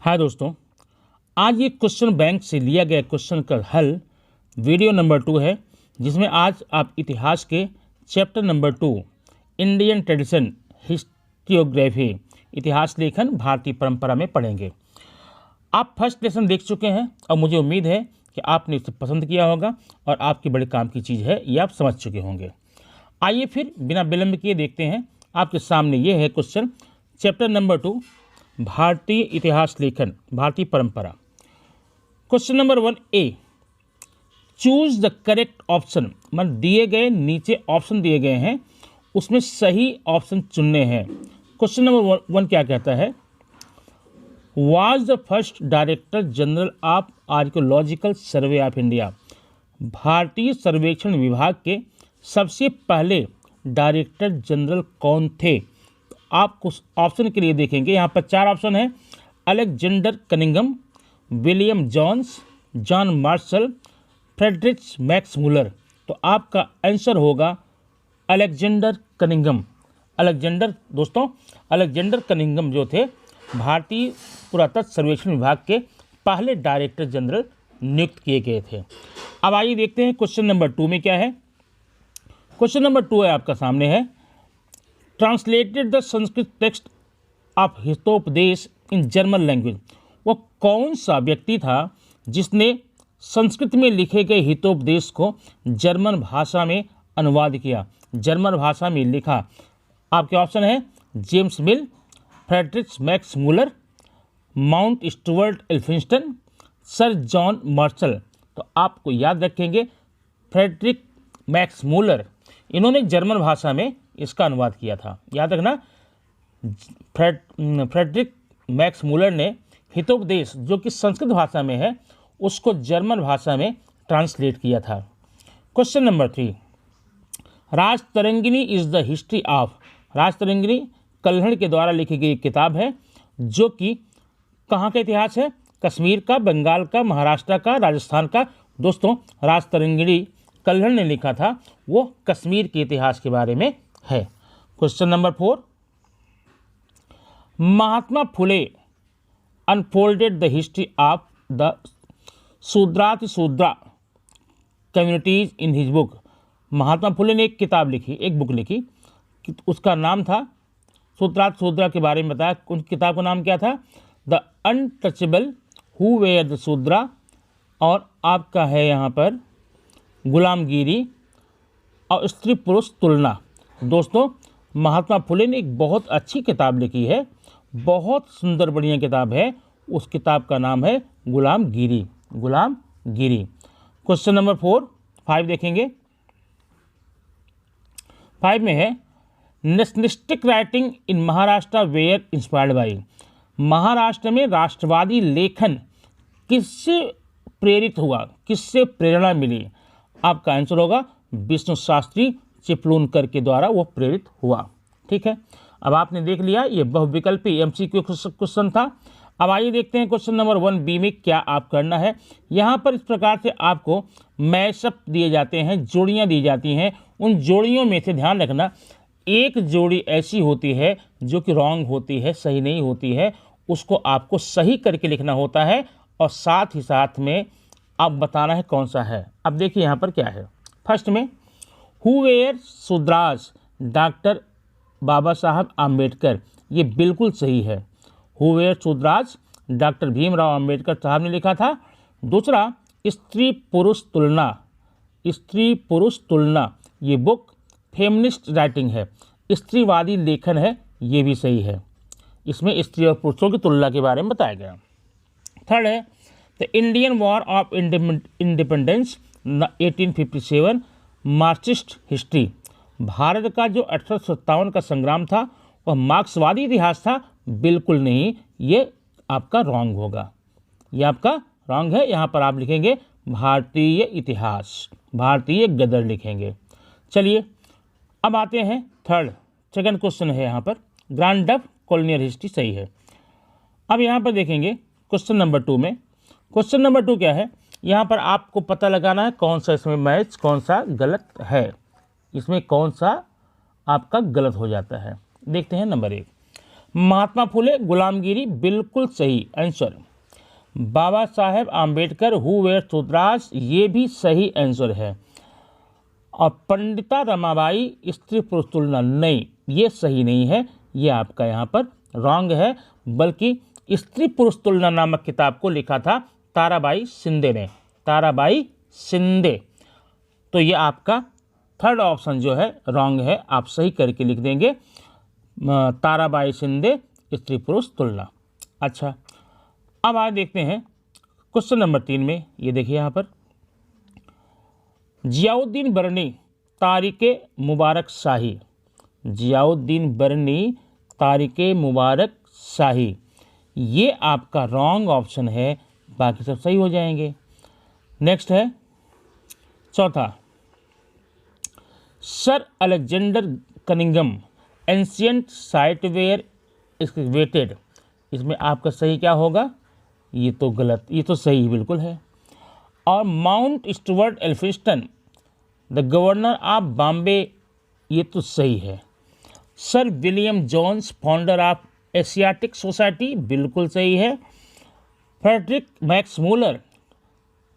हाँ दोस्तों, आज ये क्वेश्चन बैंक से लिया गया क्वेश्चन का हल वीडियो नंबर 2 है, जिसमें आज आप इतिहास के chapter number 2 Indian tradition historiography इतिहास लेखन भारतीय परंपरा में पढ़ेंगे। आप फर्स्ट लेसन देख चुके हैं और मुझे उम्मीद है कि आपने इसे पसंद किया होगा और आपके बड़े काम की चीज़ है, ये आप समझ चुके होंगे। आइए फिर बिना विलंब किए देखते हैं। आपके सामने ये है क्वेश्चन चैप्टर नंबर 2 भारतीय इतिहास लेखन भारतीय परंपरा। Question number 1 A, choose the correct option. मतलब दिए गए नीचे ऑप्शन दिए गए हैं, उसमें सही ऑप्शन चुनने हैं। क्वेश्चन नंबर 1 क्या कहता है? Was the first director general of archaeological survey of India. भारतीय सर्वेक्षण विभाग के सबसे पहले डायरेक्टर जनरल कौन थे? आप कुछ ऑप्शन के लिए देखेंगे, यहाँ पर 4 ऑप्शन है। Alexander Cunningham, William Jones, John Marshall, Frederick Max Muller. तो आपका आंसर होगा अलेक्जेंडर कनिंघम। अलेक्जेंडर कनिंघम जो थे भारतीय पुरातत्व सर्वेक्षण विभाग के पहले डायरेक्टर जनरल नियुक्त किए गए थे। अब आइए देखते हैं क्वेश्चन नंबर 2 में क्या है। क्वेश्चन नंबर 2 है आपका सामने है, translated the Sanskrit text of Hitopadesha in German language. वो कौन सा व्यक्ति था जिसने संस्कृत में लिखे गए हितोपदेश को जर्मन भाषा में अनुवाद किया, जर्मन भाषा में लिखा? आपके ऑप्शन है James Mill, Frederick Max Muller, Mountstuart Elphinstone, sir John Marshall. तो आपको याद रखेंगे फ्रेडरिक मैक्समूलर, इन्होंने जर्मन भाषा में इसका अनुवाद किया था। याद रखना, फ्रेडरिक मैक्समूलर ने हितोपदेश जो कि संस्कृत भाषा में है उसको जर्मन भाषा में ट्रांसलेट किया था। Question number 3, Rajatarangini is the history of. Rajatarangini Kalhana के द्वारा लिखी गई किताब है जो कि कहाँ का इतिहास है? कश्मीर का, बंगाल का, महाराष्ट्र का, राजस्थान का। दोस्तों, राजतरंगिणी कल्हण ने लिखा था, वो कश्मीर के इतिहास के बारे में है। Question number 4, Mahatma Phule unfolded the history of the Shudra communities in his book. Mahatma Phule ने एक किताब लिखी, एक बुक लिखी, उसका नाम था शूद्रा के बारे में बताया। उन किताब का नाम क्या था? The untouchable who were the Shudra, और आपका है यहाँ पर गुलामगिरी और स्त्री पुरुष तुलना। दोस्तों, महात्मा फुले ने एक बहुत अच्छी किताब लिखी है, बहुत सुंदर बढ़िया किताब है। उस किताब का नाम है गुलामगिरी। क्वेश्चन नंबर 5 देखेंगे। 5 में है nationalistic writing in Maharashtra were inspired by. Maharashtra में राष्ट्रवादी लेखन किससे प्रेरित हुआ, किससे प्रेरणा मिली? आपका आंसर होगा विष्णु शास्त्री चिपलूनकर के द्वारा वो प्रेरित हुआ। ठीक है, अब आपने देख लिया, ये बहुविकल्पी एमसीक्यू क्वेश्चन था। अब आइए देखते हैं क्वेश्चन नंबर 1 में क्या आप करना है। यहाँ पर इस प्रकार से आपको मैशअप दिए जाते हैं, जोड़ियाँ दी जाती हैं। उन जोड़ियों में से ध्यान रखना, एक जोड़ी ऐसी होती है जो कि रॉन्ग होती है, सही नहीं होती है, उसको आपको सही करके लिखना होता है और साथ ही साथ में आप बताना है कौन सा है। अब देखिए यहाँ पर क्या है। फर्स्ट में who were Shudras, doctor Baba Saheb Ambedkar, ये बिल्कुल सही है। Who were Shudras doctor Bhimrao Ambedkar Saheb ने लिखा था। दूसरा, स्त्री पुरुष तुलना, ये बुक फेमिनिस्ट राइटिंग है, स्त्रीवादी लेखन है, ये भी सही है। इसमें स्त्री और पुरुषों की तुलना के बारे में बताया गया। थर्ड है the Indian war of independence 1857 Marxist history. Bharat का जो 1857 का संग्राम था वह मार्क्सवादी इतिहास था, बिल्कुल नहीं, ये आपका रॉन्ग होगा, ये आपका रॉन्ग है। यहाँ पर आप लिखेंगे भारतीय इतिहास, भारतीय गदर लिखेंगे। चलिए अब आते हैं सेकंड क्वेश्चन है यहाँ पर, ग्रांड डफ कॉलोनियल हिस्ट्री सही है। अब यहाँ पर देखेंगे क्वेश्चन नंबर 2 में। क्वेश्चन नंबर 2 क्या है? यहाँ पर आपको पता लगाना है कौन सा इसमें मैच, कौन सा गलत है, इसमें कौन सा आपका गलत हो जाता है। देखते हैं नंबर 1, महात्मा फुले, गुलामगिरी, बिल्कुल सही answer. Baba Saheb Ambedkar, who were Shudras, ये भी सही आंसर है। और पंडिता रमाबाई, स्त्री पुरुष तुलना, नहीं, ये सही नहीं है, ये आपका यहाँ पर रॉन्ग है। बल्कि स्त्री पुरुष तुलना नामक किताब को लिखा था ताराबाई शिंदे ने, ताराबाई शिंदे। तो ये आपका थर्ड ऑप्शन जो है रॉन्ग है, आप सही करके लिख देंगे ताराबाई शिंदे, स्त्री पुरुष तुलना। अच्छा, अब आज देखते हैं क्वेश्चन नंबर 3 में। ये देखिए यहाँ पर, जियाउद्दीन बरनी तारिके मुबारक शाही, जियाउद्दीन बरनी तारिके मुबारक शाही, ये आपका रॉन्ग ऑप्शन है, बाकी सब सही हो जाएंगे। नेक्स्ट है चौथा, sir Alexander Cunningham ancient site were excavated, इसमें आपका सही क्या होगा? ये तो गलत, ये तो सही बिल्कुल है। और Mountstuart Elphinstone the governor of Bombay, ये तो सही है। Sir William Jones founder of Asiatic society, बिल्कुल सही है। फ्रेडरिक मैक्स मूलर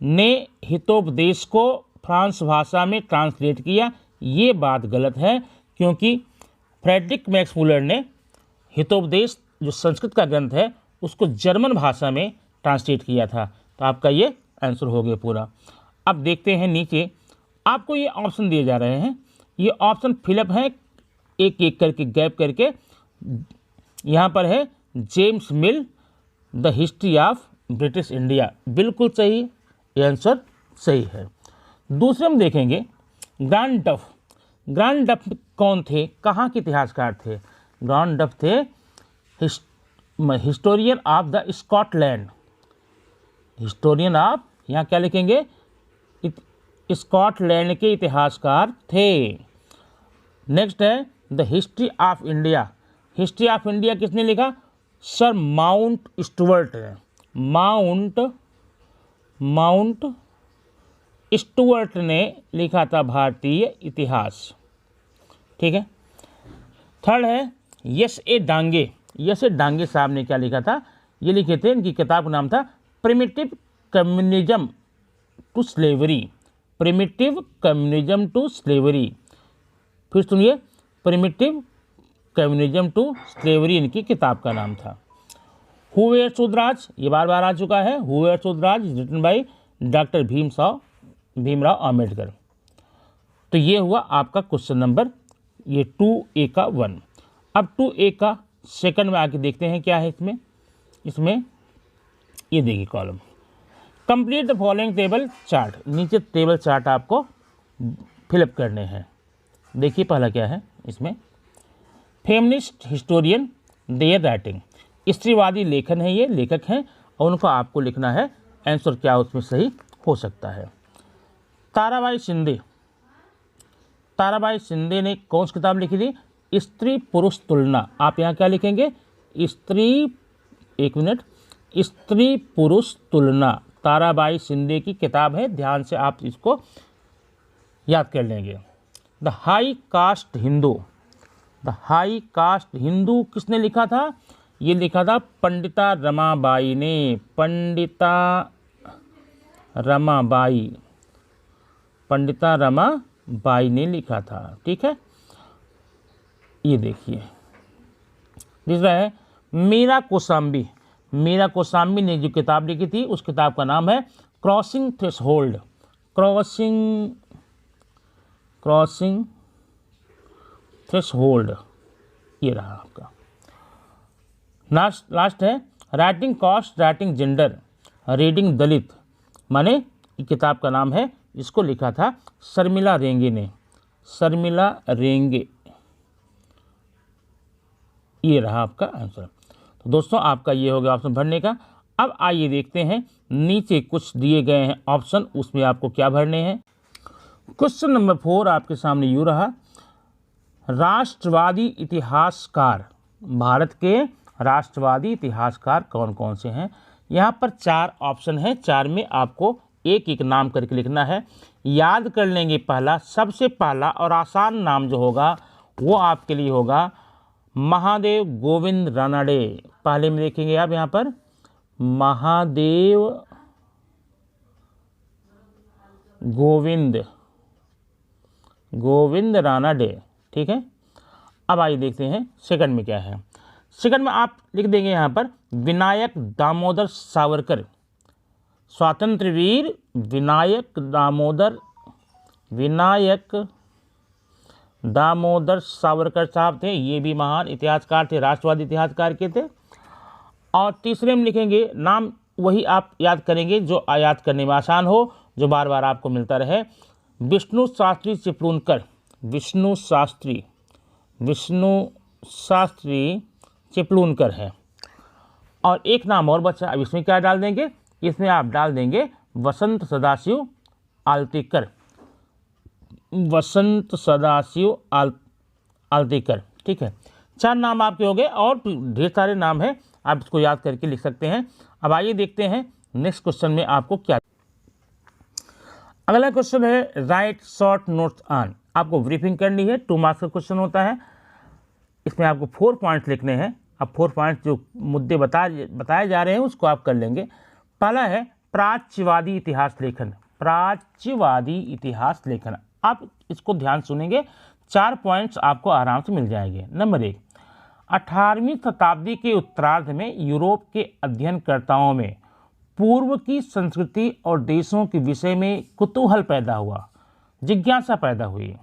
ने हितोपदेश को फ्रांस भाषा में ट्रांसलेट किया, ये बात गलत है, क्योंकि फ्रेडरिक मैक्स मूलर ने हितोपदेश जो संस्कृत का ग्रंथ है उसको जर्मन भाषा में ट्रांसलेट किया था। तो आपका ये आंसर हो गया पूरा। अब देखते हैं नीचे, आपको ये ऑप्शन दिए जा रहे हैं, ये ऑप्शन फिलअप हैं एक एक करके, गैप करके। यहाँ पर है James mill the history of British India, बिल्कुल सही, ये आंसर सही है। दूसरे में देखेंगे ग्रांड डफ, ग्रांड डफ कौन थे, कहाँ के इतिहासकार थे? ग्रांड डफ थे historian of the Scotland, historian of, यहाँ क्या लिखेंगे? स्कॉटलैंड के इतिहासकार थे। नेक्स्ट है the history of India, history of India किसने लिखा? सर माउंट स्टुअर्ट ने, माउंट स्टुअर्ट ने लिखा था भारतीय इतिहास, ठीक है। थर्ड है यस ए डांगे, यस ए डांगे साहब ने क्या लिखा था? ये लिखे थे, इनकी किताब का नाम था primitive communism to slavery, primitive communism to slavery. फिर सुनिए, प्रिमिटिव कम्युनिज्म टू स्लेवरी इनकी किताब का नाम था। हु वेयर सुतराज, ये बार बार आ चुका है, who were Shudras is written by doctor Bhimrao Ambedkar. तो ये हुआ आपका क्वेश्चन नंबर ये 2A का 1। अब 2A का सेकंड में आके देखते हैं क्या है इसमें ये देखिए column, complete the following table chart, नीचे टेबल चार्ट आपको फिलअप करने हैं। देखिए पहला क्या है इसमें, फेमिनिस्ट हिस्टोरियन देयर राइटिंग, स्त्रीवादी लेखन है, ये लेखक हैं और उनको आपको लिखना है आंसर क्या उसमें सही हो सकता है। ताराबाई शिंदे, ताराबाई शिंदे ने कौन सी किताब लिखी थी? स्त्री पुरुष तुलना। आप यहाँ क्या लिखेंगे? स्त्री पुरुष तुलना, ताराबाई शिंदे की किताब है, ध्यान से आप इसको याद कर लेंगे। The high cast Hindu, the high cast Hindu किसने लिखा था? ये लिखा था पंडिता रमाबाई ने, पंडिता रमाबाई ने लिखा था, ठीक है। ये देखिए दूसरा है मीरा कोसाम्बी, मीरा कोसाम्बी ने जो किताब लिखी थी उस किताब का नाम है क्रॉसिंग थ्रेशोल्ड, क्रॉसिंग थ्रेशोल्ड, ये रहा आपका। लास्ट है writing caste, writing gender, reading Dalit, माने किताब का नाम है, इसको लिखा था शर्मिला रेंगे ने, शर्मिला रेंगे, ये रहा आपका आंसर। तो दोस्तों आपका ये हो गया ऑप्शन भरने का। अब आइए देखते हैं नीचे कुछ दिए गए हैं ऑप्शन, उसमें आपको क्या भरने हैं। क्वेश्चन नंबर 4 आपके सामने यूँ रहा, राष्ट्रवादी इतिहासकार, भारत के राष्ट्रवादी इतिहासकार कौन कौन से हैं? यहाँ पर 4 ऑप्शन हैं, 4 में आपको एक एक नाम करके लिखना है। याद कर लेंगे, पहला सबसे पहला और आसान नाम जो होगा वो आपके लिए होगा महादेव गोविंद रानाडे। पहले में देखेंगे आप यहाँ पर महादेव गोविंद रानाडे। ठीक है, अब आइए देखते हैं सेकंड में क्या है। सेकंड में आप लिख देंगे यहाँ पर विनायक दामोदर सावरकर। स्वातंत्र वीर विनायक दामोदर सावरकर साहब थे। ये भी महान इतिहासकार थे, राष्ट्रवादी इतिहासकार के थे। और तीसरे में लिखेंगे नाम, वही आप याद करेंगे जो याद करने में आसान हो, जो बार बार आपको मिलता रहे। विष्णु शास्त्री चिपलूनकर। विष्णु शास्त्री चिपलूनकर है। और एक नाम और बचा, अब इसमें क्या डाल देंगे, इसमें आप डाल देंगे वसंत सदाशिव आलतेकर। ठीक है, 4 नाम आपके हो गए और ढेर सारे नाम हैं, आप इसको याद करके लिख सकते हैं। अब आइए देखते हैं नेक्स्ट क्वेश्चन में आपको क्या। अगला क्वेश्चन है राइट शॉर्ट नोट्स ऑन। आपको ब्रीफिंग करनी है, 2 मार्क्स का क्वेश्चन होता है। इसमें आपको 4 पॉइंट्स लिखने हैं। अब 4 पॉइंट्स जो मुद्दे बताए जा रहे हैं उसको आप कर लेंगे। पहला है प्राच्यवादी इतिहास लेखन। आप इसको ध्यान सुनेंगे, 4 पॉइंट्स आपको आराम से मिल जाएंगे। नंबर 1, 18वीं शताब्दी के उत्तरार्ध में यूरोप के अध्ययनकर्ताओं में पूर्व की संस्कृति और देशों के विषय में कुतूहल पैदा हुआ, जिज्ञासा पैदा हुई।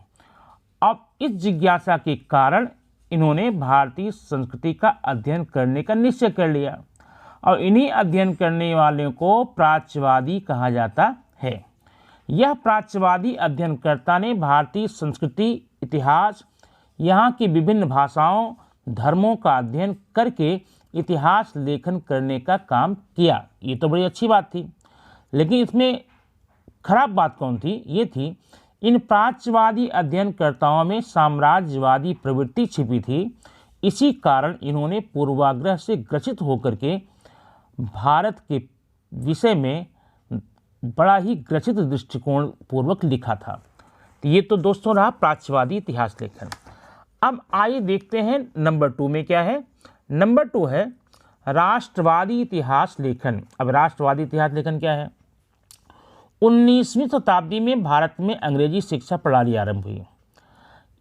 अब इस जिज्ञासा के कारण इन्होंने भारतीय संस्कृति का अध्ययन करने का निश्चय कर लिया और इन्हीं अध्ययन करने वालों को प्राच्यवादी कहा जाता है। यह प्राच्यवादी अध्ययनकर्ता ने भारतीय संस्कृति, इतिहास, यहाँ की विभिन्न भाषाओं, धर्मों का अध्ययन करके इतिहास लेखन करने का काम किया। ये तो बड़ी अच्छी बात थी, लेकिन इसमें खराब बात कौन थी? ये थी इन प्राच्यवादी अध्ययनकर्ताओं में साम्राज्यवादी प्रवृत्ति छिपी थी। इसी कारण इन्होंने पूर्वाग्रह से ग्रसित होकर के भारत के विषय में बड़ा ही ग्रसित दृष्टिकोण पूर्वक लिखा था। तो ये तो दोस्तों रहा प्राच्यवादी इतिहास लेखन। अब आइए देखते हैं नंबर 2 में क्या है। नंबर 2 है राष्ट्रवादी इतिहास लेखन। अब राष्ट्रवादी इतिहास लेखन क्या है? 19वीं शताब्दी में भारत में अंग्रेजी शिक्षा प्रणाली आरंभ हुई।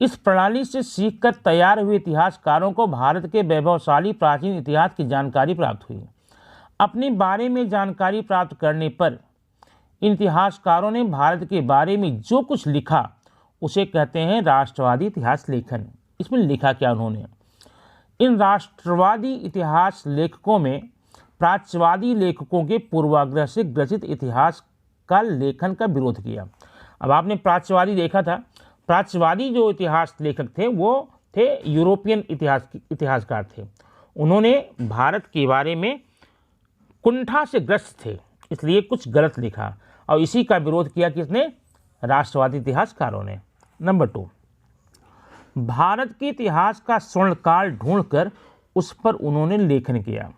इस प्रणाली से सीखकर तैयार हुए इतिहासकारों को भारत के वैभवशाली प्राचीन इतिहास की जानकारी प्राप्त हुई। अपने बारे में जानकारी प्राप्त करने पर इन इतिहासकारों ने भारत के बारे में जो कुछ लिखा उसे कहते हैं राष्ट्रवादी इतिहास लेखन। इसमें लिखा क्या उन्होंने? इन राष्ट्रवादी इतिहास लेखकों में प्राच्यवादी लेखकों के पूर्वाग्रह से ग्रसित इतिहास का लेखन का विरोध किया। अब आपने प्राच्यवादी देखा था, प्राच्यवादी जो इतिहास लेखक थे वो थे यूरोपियन इतिहासकार थे। उन्होंने भारत के बारे में कुंठा से ग्रस्त थे, इसलिए कुछ गलत लिखा और इसी का विरोध किया किसने? राष्ट्रवादी इतिहासकारों ने। नंबर 2, भारत के इतिहास का स्वर्णकाल ढूंढकर उस पर उन्होंने लेखन किया।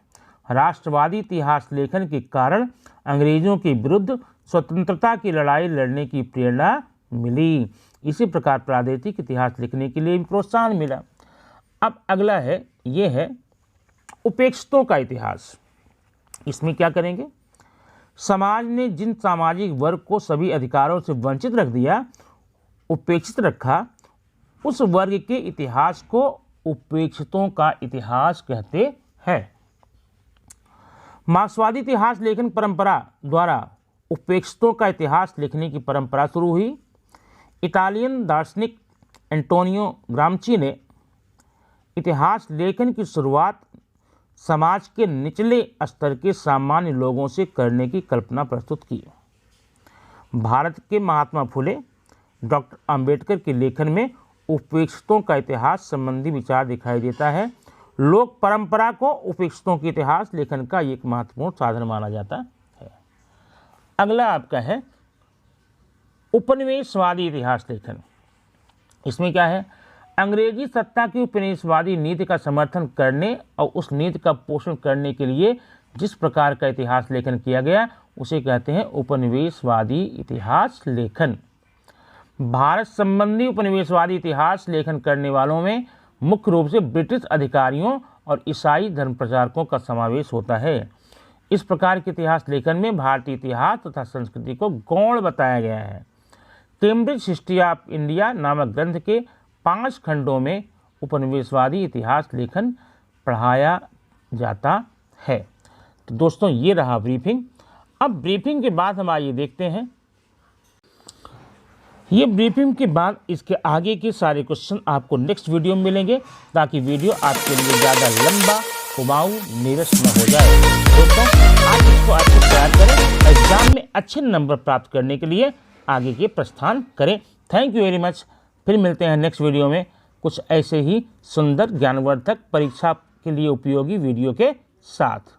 राष्ट्रवादी इतिहास लेखन के कारण अंग्रेजों के विरुद्ध स्वतंत्रता की लड़ाई लड़ने की प्रेरणा मिली। इसी प्रकार प्रादेशिक इतिहास लिखने के लिए भी प्रोत्साहन मिला। अब अगला है, ये है उपेक्षितों का इतिहास। इसमें क्या करेंगे? समाज ने जिन सामाजिक वर्ग को सभी अधिकारों से वंचित रख दिया, उपेक्षित रखा, उस वर्ग के इतिहास को उपेक्षितों का इतिहास कहते हैं। मार्क्सवादी इतिहास लेखन परंपरा द्वारा उपेक्षितों का इतिहास लिखने की परंपरा शुरू हुई। इटालियन दार्शनिक एंटोनियो ग्राम्ची ने इतिहास लेखन की शुरुआत समाज के निचले स्तर के सामान्य लोगों से करने की कल्पना प्रस्तुत की। भारत के महात्मा फुले, डॉक्टर अंबेडकर के लेखन में उपेक्षितों का इतिहास संबंधी विचार दिखाई देता है। लोक परंपरा को उपेक्षितों के इतिहास लेखन का एक महत्वपूर्ण साधन माना जाता है। अगला आपका है उपनिवेशवादी इतिहास लेखन। इसमें क्या है? अंग्रेजी सत्ता की उपनिवेशवादी नीति का समर्थन करने और उस नीति का पोषण करने के लिए जिस प्रकार का इतिहास लेखन किया गया उसे कहते हैं उपनिवेशवादी इतिहास लेखन। भारत संबंधी उपनिवेशवादी इतिहास लेखन करने वालों में मुख्य रूप से ब्रिटिश अधिकारियों और ईसाई धर्म प्रचारकों का समावेश होता है। इस प्रकार के इतिहास लेखन में भारतीय इतिहास तथा संस्कृति को गौण बताया गया है। कैम्ब्रिज हिस्ट्री ऑफ इंडिया नामक ग्रंथ के 5 खंडों में उपनिवेशवादी इतिहास लेखन पढ़ाया जाता है। तो दोस्तों ये रहा ब्रीफिंग। अब ब्रीफिंग के बाद हम आइए देखते हैं, ये ब्रीफिंग के बाद इसके आगे के सारे क्वेश्चन आपको नेक्स्ट वीडियो में मिलेंगे, ताकि वीडियो आपके लिए ज़्यादा लंबा, कुमाऊं, नीरस न हो जाए। दोस्तों आप इसको अच्छे से तैयार करें, एग्जाम में अच्छे नंबर प्राप्त करने के लिए आगे के प्रस्थान करें। Thank you very much. फिर मिलते हैं नेक्स्ट वीडियो में कुछ ऐसे ही सुंदर ज्ञानवर्धक परीक्षा के लिए उपयोगी वीडियो के साथ।